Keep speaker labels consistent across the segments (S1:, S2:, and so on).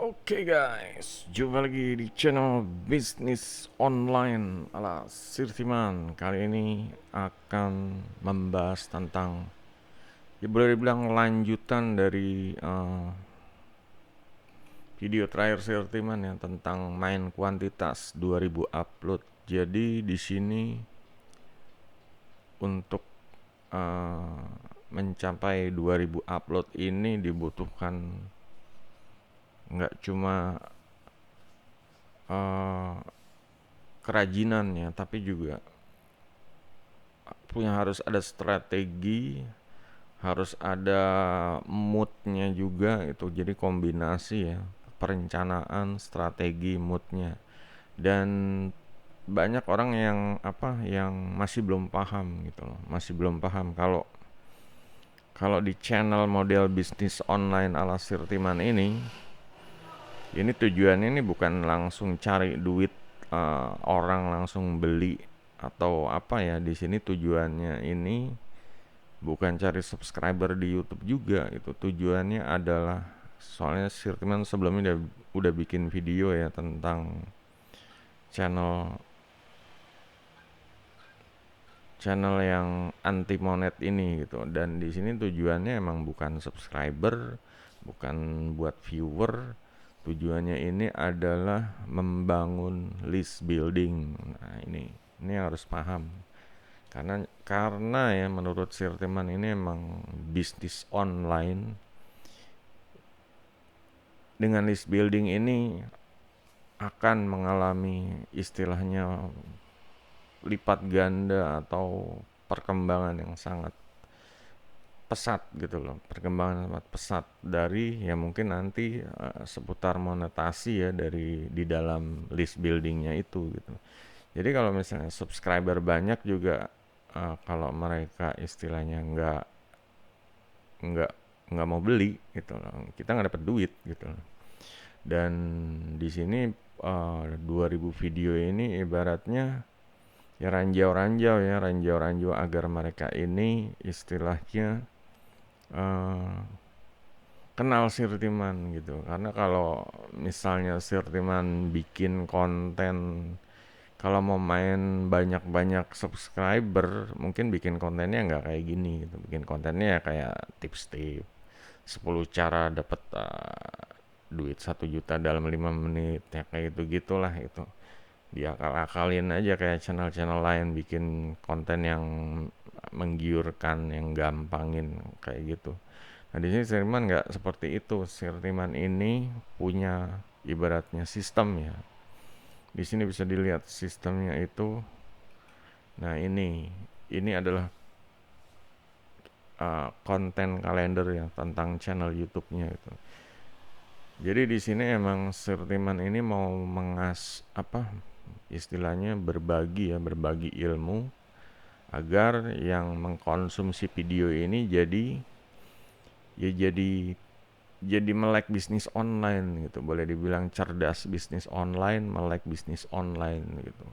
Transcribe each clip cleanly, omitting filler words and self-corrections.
S1: Oke guys, jumpa lagi di channel bisnis online ala Sirtiman. Kali ini akan membahas tentang, ya boleh dibilang lanjutan dari video terakhir Sirtiman ya, tentang main kuantitas 2000 upload. Jadi di sini untuk eh, mencapai 2000 upload ini dibutuhkan nggak cuma eh, kerajinannya, tapi juga harus ada strategi, harus ada moodnya juga itu. Jadi kombinasi ya, perencanaan, strategi, moodnya. Dan banyak orang yang yang masih belum paham gitu loh, masih belum paham kalau kalau di channel model bisnis online ala Sirtiman ini tujuannya ini bukan langsung cari duit, orang langsung beli atau apa ya. Di sini tujuannya ini bukan cari subscriber di YouTube juga. Itu tujuannya adalah, soalnya Sirtiman sebelumnya udah bikin video ya tentang channel channel yang anti monet ini gitu. Dan di sini tujuannya emang bukan subscriber, bukan buat viewer. Tujuannya ini adalah membangun list building. Nah, ini harus paham. Karena ya menurut Sirtiman ini emang bisnis online dengan list building ini akan mengalami istilahnya lipat ganda atau perkembangan yang sangat pesat gitu loh. Perkembangan sangat pesat dari ya mungkin nanti seputar monetasi ya dari di dalam list buildingnya itu gitu. Jadi kalau misalnya subscriber banyak juga, kalau mereka istilahnya nggak nggak mau beli gitu loh, kita nggak dapat duit gitu loh. Dan di sini 2000 video ini ibaratnya ya ranjau-ranjau agar mereka ini istilahnya eh, kenal Sirtiman gitu. Karena kalau misalnya Sirtiman bikin konten, kalau mau main banyak-banyak subscriber, mungkin bikin kontennya nggak kayak gini gitu. Bikin kontennya ya kayak tips-tips 10 cara dapat duit 1 juta dalam 5 menit ya, kayak gitu gitulah itu. Diakal-akalin aja kayak channel-channel lain, bikin konten yang menggiurkan, yang gampangin kayak gitu. Nah di sini Sirtiman nggak seperti itu. Sirtiman ini punya ibaratnya sistem ya. Di sini bisa dilihat sistemnya itu. Nah ini adalah konten kalender ya tentang channel YouTube-nya itu. Jadi di sini emang Sirtiman ini mau istilahnya berbagi ilmu agar yang mengkonsumsi video ini ya jadi melek bisnis online gitu. Boleh dibilang cerdas bisnis online, melek bisnis online gitu.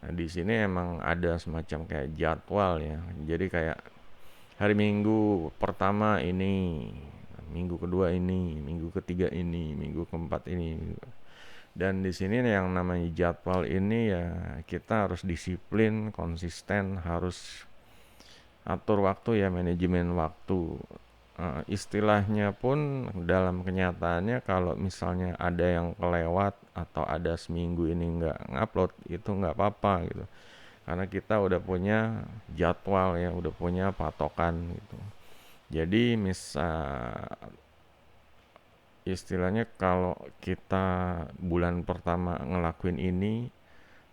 S1: Nah, di sini emang ada semacam kayak jadwal ya. Jadi kayak hari Minggu pertama ini, minggu kedua ini, minggu ketiga ini, minggu keempat ini. Dan di sini yang namanya jadwal ini ya kita harus disiplin, konsisten, harus atur waktu ya, manajemen waktu. Istilahnya pun dalam kenyataannya kalau misalnya ada yang kelewat atau ada seminggu ini nggak ngupload, itu nggak apa-apa gitu. Karena kita udah punya jadwal ya, udah punya patokan gitu. Jadi istilahnya kalau kita bulan pertama ngelakuin ini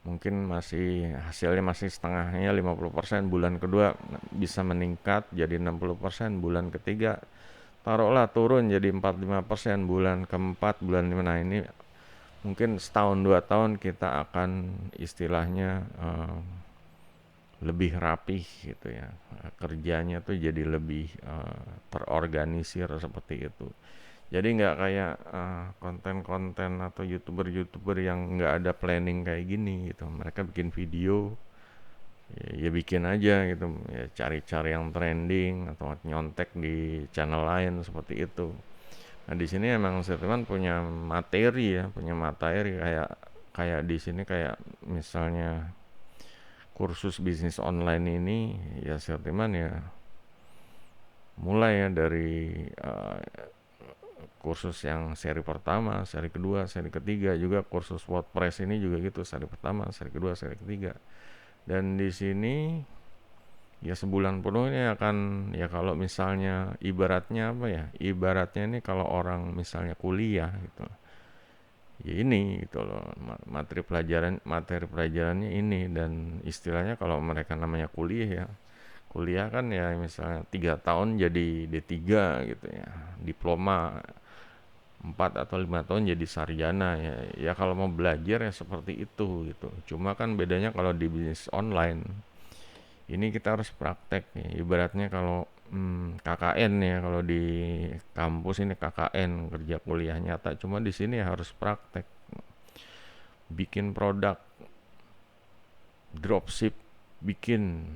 S1: mungkin masih hasilnya masih setengahnya 50%, bulan kedua bisa meningkat jadi 60%, bulan ketiga taruhlah turun jadi 45%, bulan keempat, bulan lima. Nah ini mungkin setahun 2 tahun kita akan istilahnya lebih rapih gitu ya. Kerjanya tuh jadi lebih terorganisir seperti itu. Jadi nggak kayak konten-konten atau youtuber-youtuber yang nggak ada planning kayak gini gitu. Mereka bikin video, ya bikin aja gitu, ya cari-cari yang trending atau nyontek di channel lain seperti itu. Nah, di sini emang Sirtiman punya materi kayak kayak di sini kayak misalnya kursus bisnis online ini ya Sirtiman ya mulai ya dari kursus yang seri pertama, seri kedua, seri ketiga juga kursus WordPress ini juga gitu, seri pertama, seri kedua, seri ketiga. Dan di sini ya sebulan penuh ini akan ya kalau misalnya ibaratnya apa ya? Ibaratnya ini kalau orang misalnya kuliah gitu. Ya ini gitu loh materi pelajarannya ini dan istilahnya kalau mereka namanya kuliah ya kuliah kan ya misalnya 3 tahun jadi D3 gitu ya diploma 4 atau 5 tahun jadi sarjana ya ya kalau mau belajar ya seperti itu gitu cuma kan bedanya kalau di bisnis online ini kita harus praktek nih ibaratnya kalau KKN ya kalau di kampus ini KKN kerja kuliah nyata cuma di sini ya harus praktek bikin produk dropship bikin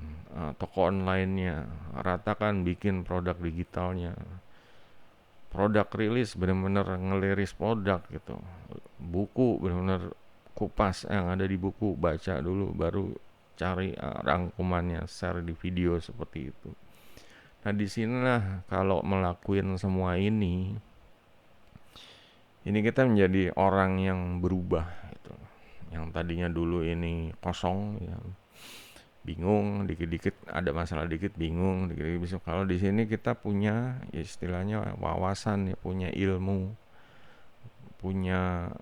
S1: toko online-nya ratakan bikin produk digitalnya produk rilis benar-benar ngeliris produk gitu buku benar-benar kupas yang ada di buku baca dulu baru cari rangkumannya share di video seperti itu. Nah di sinilah kalau melakukan semua ini kita menjadi orang yang berubah gitu. Yang tadinya dulu ini kosong ya bingung dikit-dikit ada masalah dikit bingung dikit-dikit bisa kalau di sini kita punya istilahnya wawasan ya punya ilmu punya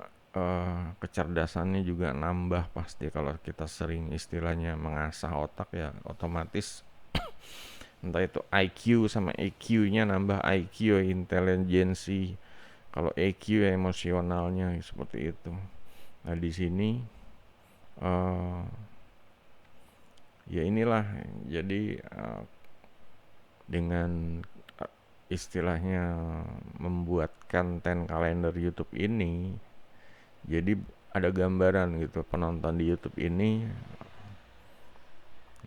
S1: kecerdasannya juga nambah pasti kalau kita sering istilahnya mengasah otak ya otomatis entah itu IQ sama EQ-nya nambah IQ intelijensi kalau EQ ya emosionalnya seperti itu. Nah di sini eh, ya inilah jadi dengan istilahnya membuat konten kalender YouTube ini jadi ada gambaran gitu penonton di YouTube ini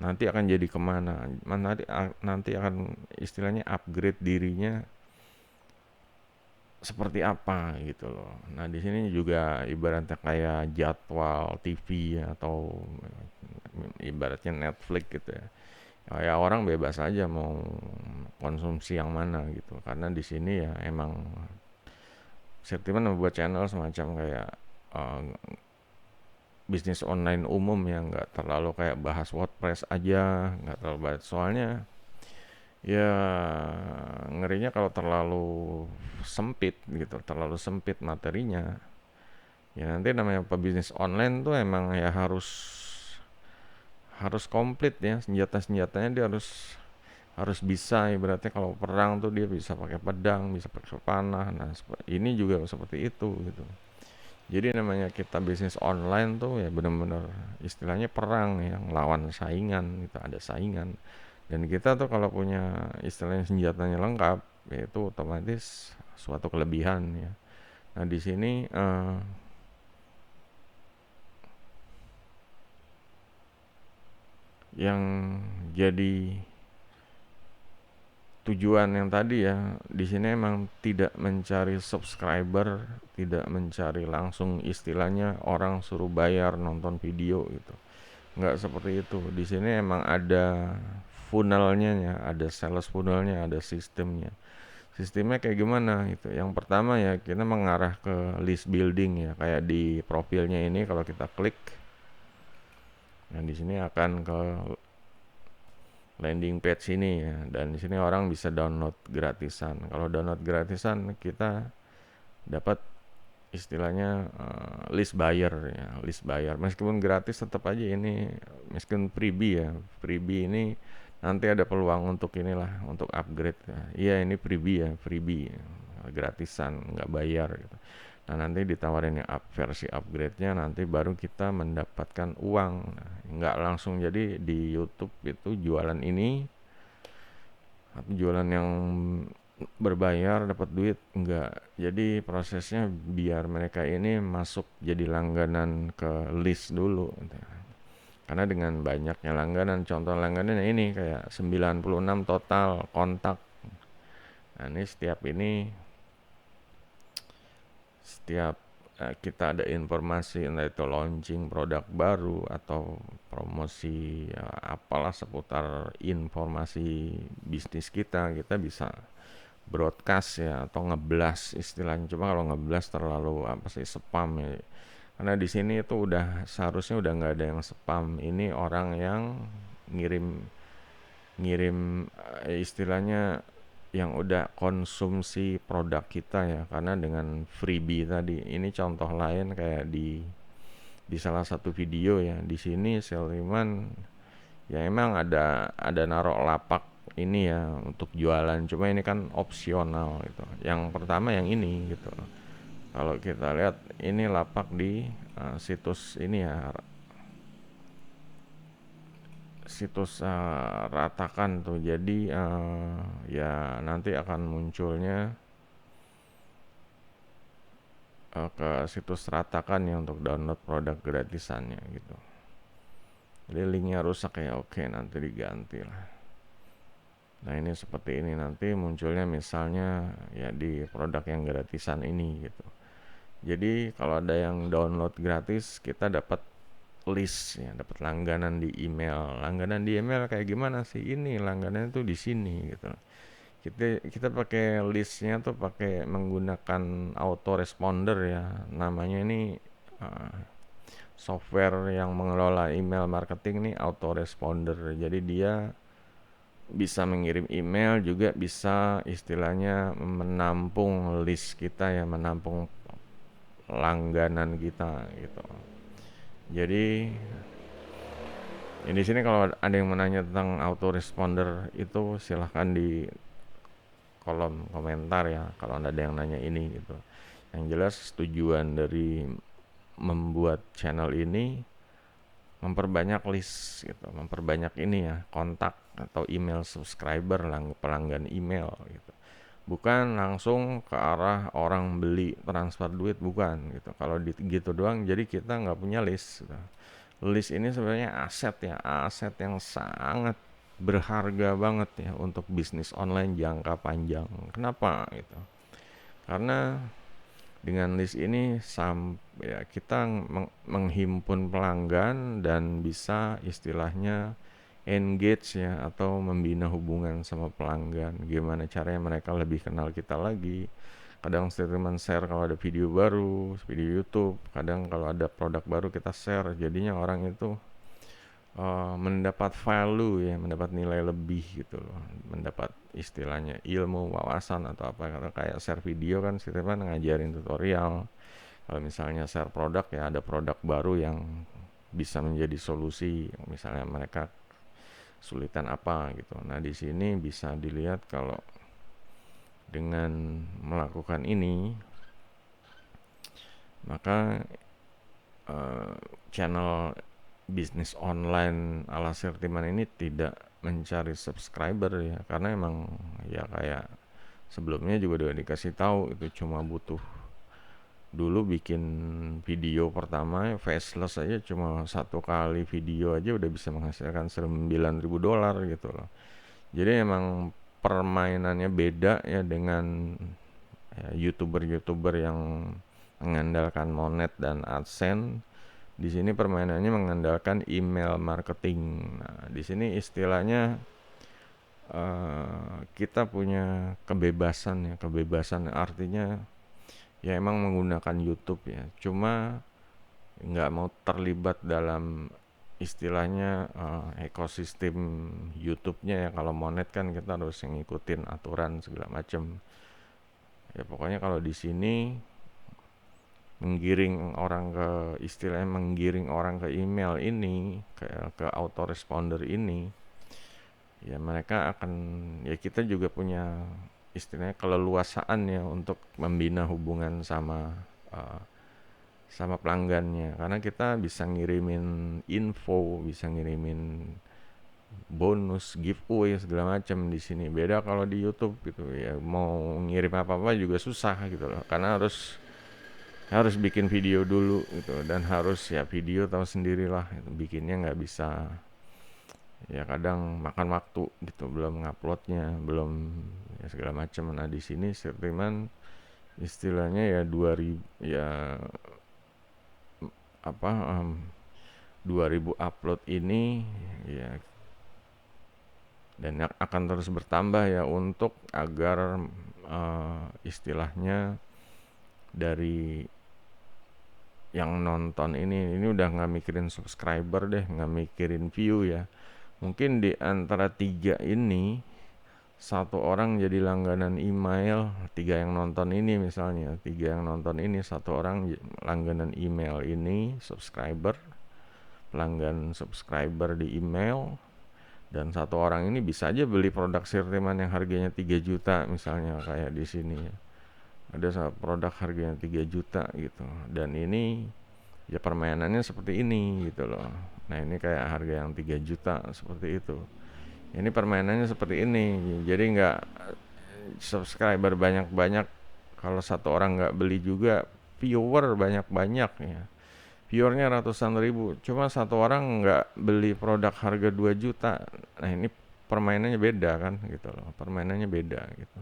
S1: nanti akan jadi kemana nanti akan istilahnya upgrade dirinya seperti apa gitu loh. Nah di sini juga ibaratnya kayak jadwal TV atau ibaratnya Netflix gitu ya. Ya orang bebas aja mau konsumsi yang mana gitu. Karena di sini ya emang Setiman membuat channel semacam kayak uh, bisnis online umum yang nggak terlalu kayak bahas WordPress aja, nggak terlalu bahas soalnya ya ngerinya kalau terlalu sempit gitu, terlalu sempit materinya. Ya nanti namanya pebisnis online tuh emang ya harus harus komplit ya senjata-senjatanya dia harus bisa ibaratnya kalau perang tuh dia bisa pakai pedang, bisa pakai panah. Nah, ini juga seperti itu gitu. Jadi namanya kita bisnis online tuh ya benar-benar istilahnya perang yang lawan saingan, gitu ada saingan. Dan kita tuh kalau punya istilahnya senjatanya lengkap, ya itu otomatis suatu kelebihan ya. Nah di sini yang jadi tujuan yang tadi ya di sini emang tidak mencari subscriber, tidak mencari langsung istilahnya orang suruh bayar nonton video gitu. Nggak seperti itu. Di sini emang ada funnelnya ya, ada sales funnelnya, ada sistemnya. Sistemnya kayak gimana gitu. Yang pertama ya kita mengarah ke list building ya, kayak di profilnya ini kalau kita klik, nah di sini akan ke landing page ini ya, dan di sini orang bisa download gratisan. Kalau download gratisan kita dapat istilahnya list buyer ya, list buyer. Meskipun gratis tetap aja ini meskipun freebie ya. Freebie ini nanti ada peluang untuk inilah untuk upgrade ya. Iya ini freebie ya, freebie gratisan nggak bayar gitu. Nah nanti ditawarin yang versi upgrade-nya nanti baru kita mendapatkan uang. Nah, nggak langsung jadi di YouTube itu jualan ini atau jualan yang berbayar dapat duit enggak jadi prosesnya biar mereka ini masuk jadi langganan ke list dulu gitu. Karena dengan banyaknya langganan contoh langganan ini kayak 96 total kontak nah ini setiap ini setiap kita ada informasi, entah itu launching produk baru atau promosi ya, apalah seputar informasi bisnis kita bisa broadcast ya atau ngeblas istilahnya. Cuma kalau ngeblas terlalu apa sih, spam ya. Karena di sini itu udah seharusnya udah nggak ada yang spam. Ini orang yang ngirim ngirim istilahnya yang udah konsumsi produk kita ya, karena dengan freebie tadi. Ini contoh lain kayak di salah satu video ya. Di sini Seliman ya emang ada narok lapak ini ya untuk jualan, cuma ini kan opsional gitu. Yang pertama yang ini gitu. Kalau kita lihat ini lapak di situs ini ya, situs Ratakan tuh. Jadi ya nanti akan munculnya ke situs Ratakan ya untuk download produk gratisannya gitu. Jadi linknya rusak ya, oke nanti diganti lah. Nah ini seperti ini nanti munculnya misalnya ya di produk yang gratisan ini gitu. Jadi kalau ada yang download gratis kita dapat list ya, dapat langganan di email. Langganan di email kayak gimana sih? Ini langganan itu di sini gitu. Kita pakai listnya tuh pakai menggunakan autoresponder ya. Namanya ini uh, software yang mengelola email marketing nih, autoresponder. Jadi dia bisa mengirim email, juga bisa istilahnya menampung list kita ya, menampung langganan kita gitu. Jadi di sini kalau ada yang menanya tentang autoresponder itu silahkan di kolom komentar ya kalau ada yang nanya ini gitu. Yang jelas tujuan dari membuat channel ini memperbanyak list gitu, memperbanyak ini ya, kontak atau email subscriber, pelanggan email gitu. Bukan langsung ke arah orang beli transfer duit, bukan gitu. Kalau gitu doang jadi kita nggak punya list gitu. List ini sebenarnya aset ya, aset yang sangat berharga banget ya untuk bisnis online jangka panjang. Kenapa gitu? Karena dengan list ini ya kita menghimpun pelanggan dan bisa istilahnya engage ya atau membina hubungan sama pelanggan. Gimana caranya mereka lebih kenal kita lagi. Kadang statement share kalau ada video baru, video YouTube. Kadang kalau ada produk baru kita share. Jadinya orang itu mendapat value ya, mendapat nilai lebih gitu loh, mendapat istilahnya ilmu, wawasan atau apa. Karena kayak share video kan kita kan ngajarin tutorial. Kalau misalnya share produk ya ada produk baru yang bisa menjadi solusi, misalnya mereka sulitan apa gitu. Nah di sini bisa dilihat kalau dengan melakukan ini maka uh, channel bisnis online ala Sirtiman ini tidak mencari subscriber ya, karena emang ya kayak sebelumnya juga udah dikasih tahu itu cuma butuh dulu bikin video pertama faceless aja, cuma satu kali video aja udah bisa menghasilkan $9.000 gitu loh. Jadi emang permainannya beda ya dengan ya, youtuber-youtuber yang mengandalkan Monet dan AdSense. Di sini permainannya mengandalkan email marketing. Nah, di sini istilahnya kita punya kebebasan ya, kebebasan artinya ya emang menggunakan YouTube ya. Cuma nggak mau terlibat dalam istilahnya ekosistem YouTube-nya ya. Kalau Monet kan kita harus ngikutin aturan segala macam. Ya pokoknya kalau di sini menggiring orang ke istilahnya menggiring orang ke email ini, ke autoresponder ini, ya mereka akan ya kita juga punya istilahnya keleluasaan ya untuk membina hubungan uh, sama pelanggannya, karena kita bisa ngirimin info, bisa ngirimin bonus, giveaway segala macam di sini. Beda kalau di YouTube gitu ya, mau ngirim apa-apa juga susah gitu loh, karena harus bikin video dulu gitu, dan harus ya video tahu sendirilah gitu, bikinnya nggak bisa ya, kadang makan waktu gitu, belum nguploadnya, belum ya segala macam. Nah di sini Sirtiman istilahnya ya 2000 ya apa 2000 upload ini ya, dan akan terus bertambah ya untuk agar istilahnya dari yang nonton ini udah nggak mikirin subscriber deh, nggak mikirin view ya. Mungkin di antara tiga ini satu orang jadi langganan email, tiga yang nonton ini misalnya, tiga yang nonton ini satu orang langganan email ini, subscriber, pelanggan subscriber di email, dan satu orang ini bisa aja beli produk Sirteman yang harganya 3 juta misalnya kayak di sini ya. Ada produk harganya 3 juta gitu. Dan ini ya permainannya seperti ini gitu loh. Nah, ini kayak harga yang 3 juta seperti itu. Ini permainannya seperti ini. Jadi nggak subscriber banyak-banyak, kalau satu orang nggak beli juga viewer banyak-banyak ya. Viewernya ratusan ribu, cuma satu orang nggak beli produk harga 2 juta. Nah, ini permainannya beda kan gitu loh. Permainannya beda gitu.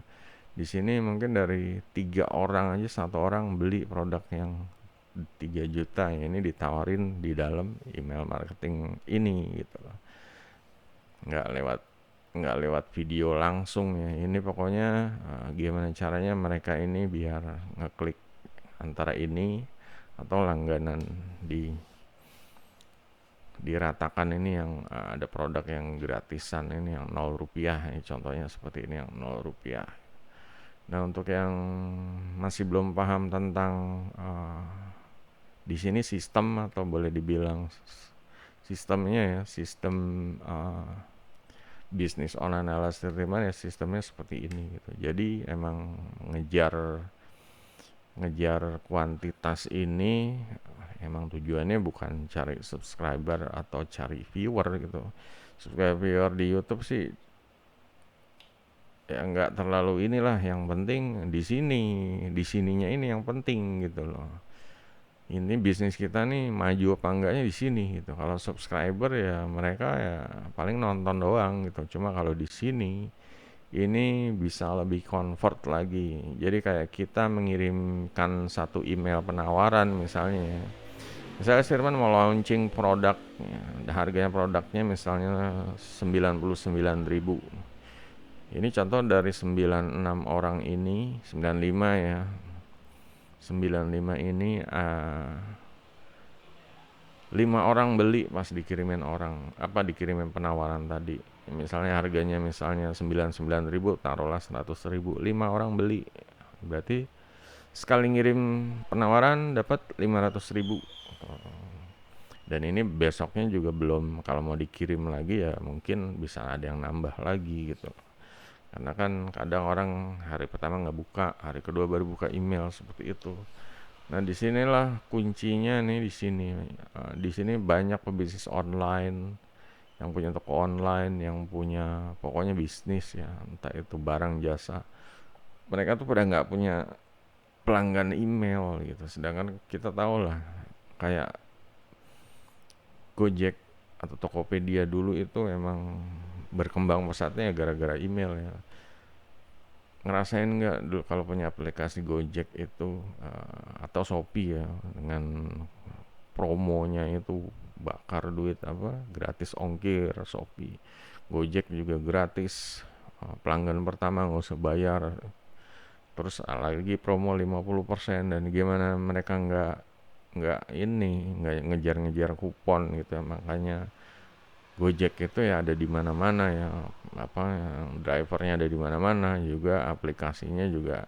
S1: Di sini mungkin dari 3 orang aja satu orang beli produk yang 3 juta ya, ini ditawarin di dalam email marketing ini gitu loh. Nggak lewat nggak lewat video langsung ya. Ini pokoknya gimana caranya mereka ini biar ngeklik antara ini atau langganan diratakan ini yang ada produk yang gratisan ini yang 0 rupiah ini contohnya seperti ini yang 0 rupiah. Nah, untuk yang masih belum paham tentang di sini sistem atau boleh dibilang sistemnya ya, sistem bisnis online ala Sirteman ya, sistemnya seperti ini gitu. Jadi emang ngejar kuantitas ini emang tujuannya bukan cari subscriber atau cari viewer gitu. Subscriber viewer di YouTube sih ya nggak terlalu inilah, yang penting di sininya ini yang penting gitu loh. Ini bisnis kita nih maju apa enggaknya di sini gitu. Kalau subscriber ya mereka ya paling nonton doang gitu. Cuma kalau di sini ini bisa lebih convert lagi. Jadi kayak kita mengirimkan satu email penawaran misalnya ya. Misalnya Firman mau launching produk ya, harganya produknya misalnya 99.000. Ini contoh dari 96 orang ini, 95 ya. 95 ini 5 orang beli pas dikirimin dikirimin penawaran tadi. Misalnya harganya misalnya 99.000, taruhlah 100.000, 5 orang beli. Berarti sekali ngirim penawaran dapat 500.000. Dan ini besoknya juga belum, kalau mau dikirim lagi ya mungkin bisa ada yang nambah lagi gitu. Karena kan kadang orang hari pertama nggak buka, hari kedua baru buka email seperti itu. Nah, disinilah kuncinya nih di sini. Di sini banyak pebisnis online yang punya toko online, yang punya pokoknya bisnis ya, entah itu barang jasa. Mereka tuh pada nggak punya pelanggan email gitu. Sedangkan kita tahu lah kayak Gojek atau Tokopedia dulu itu emang berkembang pesatnya gara-gara email ya. Ngerasain nggak dulu kalau punya aplikasi Gojek itu atau Shopee ya, dengan promonya itu bakar duit gratis ongkir Shopee. Gojek juga gratis, pelanggan pertama nggak usah bayar, terus lagi promo 50%. Dan gimana mereka nggak ngejar-ngejar kupon gitu ya. Makanya Gojek itu ya ada di mana-mana ya, drivernya ada di mana-mana, juga aplikasinya juga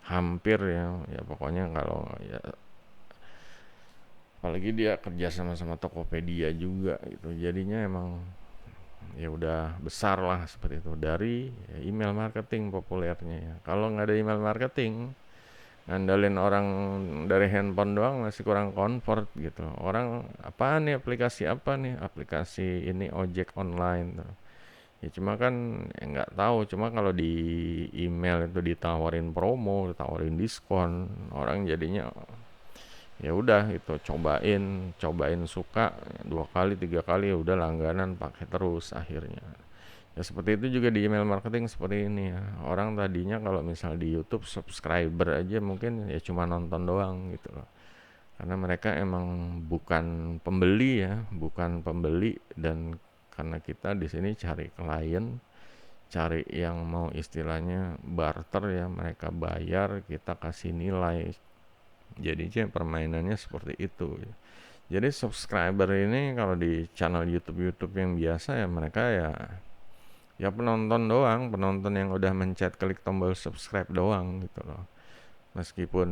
S1: hampir ya pokoknya kalau ya, apalagi dia kerja sama Tokopedia juga gitu. Jadinya emang ya udah besar lah seperti itu dari ya, email marketing populernya ya. Kalau nggak ada email marketing, ngandalin orang dari handphone doang masih kurang convert gitu. Orang aplikasi ini ojek online tuh. Ya cuma kan ya nggak tahu, cuma kalau di email itu ditawarin promo, ditawarin diskon, orang jadinya ya udah itu cobain suka 2 kali 3 kali ya udah langganan pakai terus akhirnya. Ya seperti itu juga di email marketing seperti ini ya. Orang tadinya kalau misal di YouTube subscriber aja mungkin ya cuma nonton doang gitu loh. Karena mereka emang bukan pembeli ya, bukan pembeli, dan karena kita di sini cari klien, cari yang mau istilahnya barter ya, mereka bayar, kita kasih nilai. Jadi permainannya seperti itu ya. Jadi subscriber ini kalau di channel YouTube yang biasa ya mereka ya penonton doang, penonton yang udah mencet klik tombol subscribe doang gitu loh. Meskipun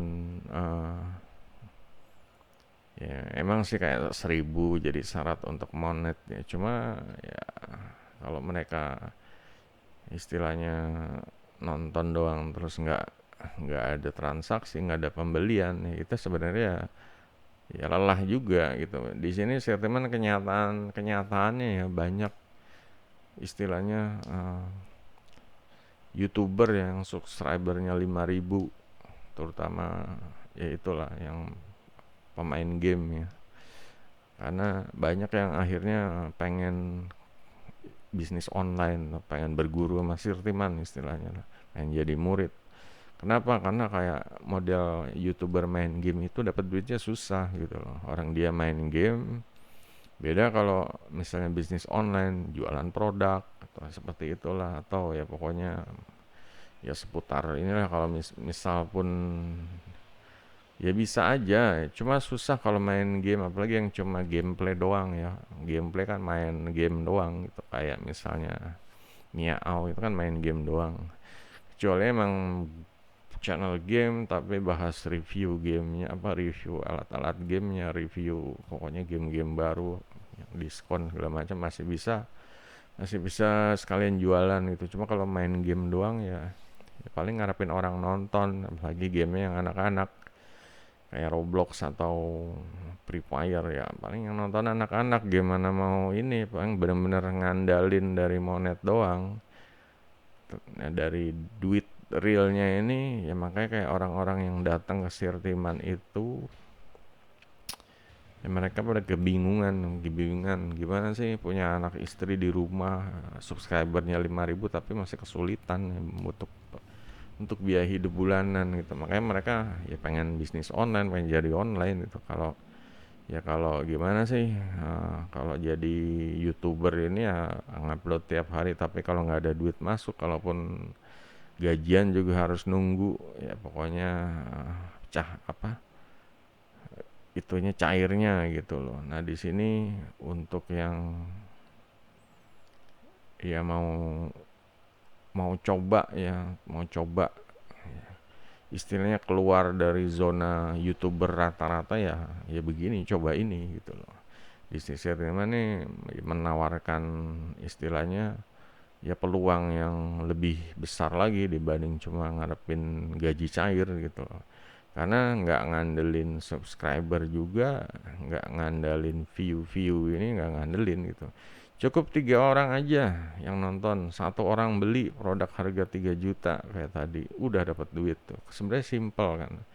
S1: ya emang sih kayak 1.000 jadi syarat untuk monet ya. Cuma ya kalau mereka istilahnya nonton doang terus nggak ada transaksi, nggak ada pembelian, ya itu sebenarnya ya lelah juga gitu. Di sini sentimen kenyataannya ya banyak istilahnya YouTuber yang subscribernya 5.000, terutama ya itulah yang pemain game ya. Karena banyak yang akhirnya pengen bisnis online, pengen berguru sama Sirtiman istilahnya lah, pengen jadi murid. Kenapa? Karena kayak model YouTuber main game itu dapat duitnya susah gitu loh. Orang dia main game, beda kalau misalnya bisnis online, jualan produk atau seperti itulah, atau ya pokoknya ya seputar inilah. Kalau misal pun ya bisa aja, cuma susah kalau main game, apalagi yang cuma gameplay doang ya. Gameplay kan main game doang gitu, kayak misalnya Miao itu kan main game doang. Kecuali emang channel game tapi bahas review gamenya, apa review alat-alat gamenya, review pokoknya game-game baru, diskon segala macam, masih bisa sekalian jualan gitu. Cuma kalau main game doang ya paling ngarepin orang nonton, apalagi gamenya yang anak-anak kayak Roblox atau Free Fire, ya paling yang nonton anak-anak. Gimana mau ini, paling bener-bener ngandalin dari monet doang. Nah, dari duit realnya ini ya, makanya kayak orang-orang yang datang ke Sirtiman itu ya mereka pada kebingungan gimana sih punya anak istri di rumah, subscribernya 5.000 tapi masih kesulitan ya, untuk biaya hidup bulanan gitu. Makanya mereka ya pengen bisnis online, pengen jadi online gitu. Kalau gimana sih, kalau jadi YouTuber ini ya ngupload tiap hari, tapi kalau nggak ada duit masuk, kalaupun gajian juga harus nunggu ya, pokoknya pecah apa itunya, cairnya gitu loh. Nah di sini untuk yang ya mau coba istilahnya keluar dari zona YouTuber rata-rata, ya begini, coba ini gitu loh. Bisnis Sirtima nih menawarkan istilahnya ya peluang yang lebih besar lagi dibanding cuma ngarepin gaji cair gitu loh. Karena nggak ngandelin subscriber juga, nggak ngandelin view ini, nggak ngandelin gitu. Cukup 3 orang aja yang nonton, satu orang beli produk harga 3 juta kayak tadi, udah dapat duit tuh. Sebenarnya simple kan.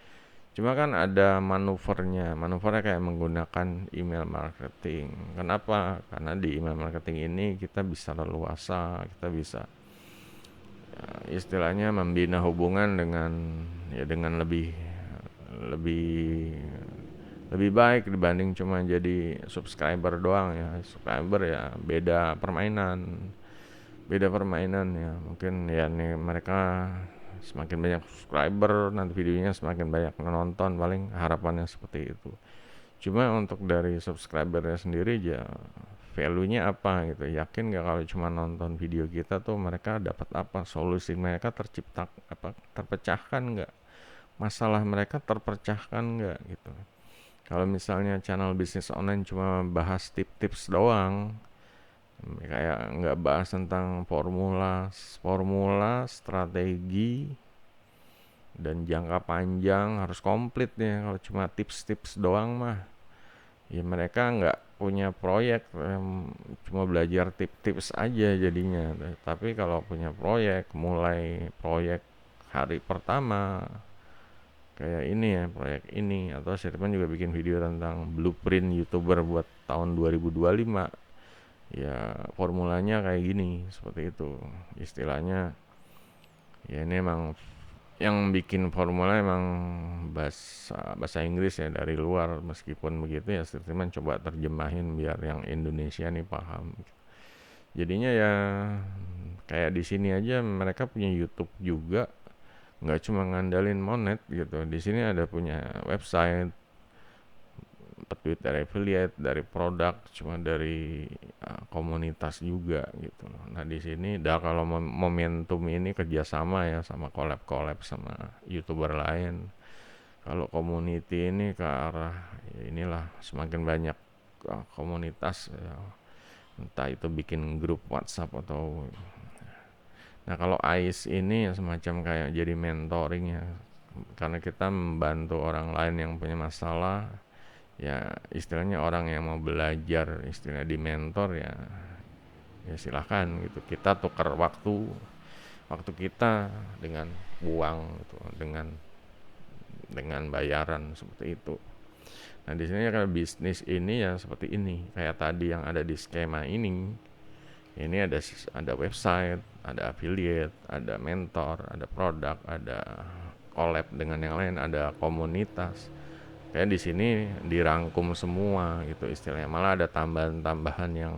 S1: Cuma kan ada manuvernya kayak menggunakan email marketing. Kenapa? Karena di email marketing ini kita bisa leluasa, kita bisa istilahnya membina hubungan dengan lebih lebih lebih baik dibanding cuma jadi subscriber doang ya. Subscriber ya beda permainan ya. Mungkin ya nih mereka semakin banyak subscriber, nanti videonya semakin banyak menonton, paling harapannya seperti itu. Cuma untuk dari subscribernya sendiri ya, value-nya apa gitu, yakin gak kalau cuma nonton video kita tuh mereka dapat apa, solusi mereka terpecahkan nggak, masalah mereka terpecahkan nggak gitu. Kalau misalnya channel bisnis online cuma bahas tips-tips doang, kayak nggak bahas tentang formula strategi dan jangka panjang harus komplit ya. Kalau cuma tips-tips doang mah ya mereka nggak punya proyek, cuma belajar tips-tips aja jadinya. Tapi kalau punya proyek, mulai proyek hari pertama kayak ini ya, proyek ini, atau Sirman juga bikin video tentang blueprint YouTuber buat tahun 2025. ya formulanya kayak gini, seperti itu. Istilahnya ya ini emang yang bikin formula emang bahasa bahasa Inggris ya dari luar, meskipun begitu ya Stearman coba terjemahin biar yang Indonesia nih paham. Jadinya ya kayak di sini aja mereka punya YouTube juga, nggak cuma ngandalin Monet gitu. Di sini ada punya website, Twitter affiliate, dari produk, cuma dari komunitas juga gitu loh. Nah di sini dah kalau momentum ini kerjasama ya sama collab-collab sama YouTuber lain. Kalau community ini ke arah ya inilah semakin banyak komunitas ya, entah itu bikin grup WhatsApp atau. Nah kalau AIS ini ya semacam kayak jadi mentoring ya, karena kita membantu orang lain yang punya masalah, ya istilahnya orang yang mau belajar istilah di mentor ya, ya silahkan gitu, kita tukar waktu waktu kita dengan uang gitu, dengan bayaran seperti itu. Nah di sini kalau bisnis ini ya seperti ini, kayak tadi yang ada di skema ini ada website, ada affiliate, ada mentor, ada produk, ada collab dengan yang lain, ada komunitas. Kayak di sini dirangkum semua gitu istilahnya. Malah ada tambahan-tambahan yang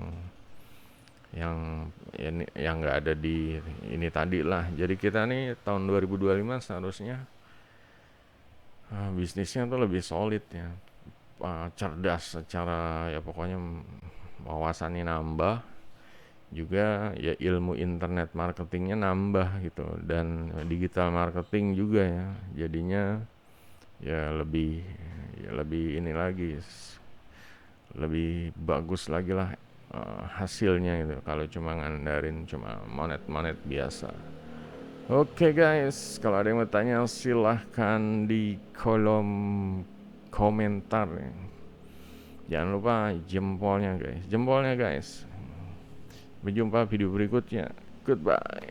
S1: yang nggak ada di ini tadi lah. Jadi kita nih tahun 2025 seharusnya bisnisnya tuh lebih solid ya, cerdas secara ya pokoknya wawasannya nambah, juga ya ilmu internet marketingnya nambah gitu, dan digital marketing juga ya, jadinya ya lebih ini lagi, lebih bagus lagi lah hasilnya gitu kalau cuma ngandarin cuma monet-monet biasa. Oke guys, kalau ada yang mau tanya silahkan di kolom komentar ya. Jangan lupa jempolnya guys. Berjumpa video berikutnya. Goodbye.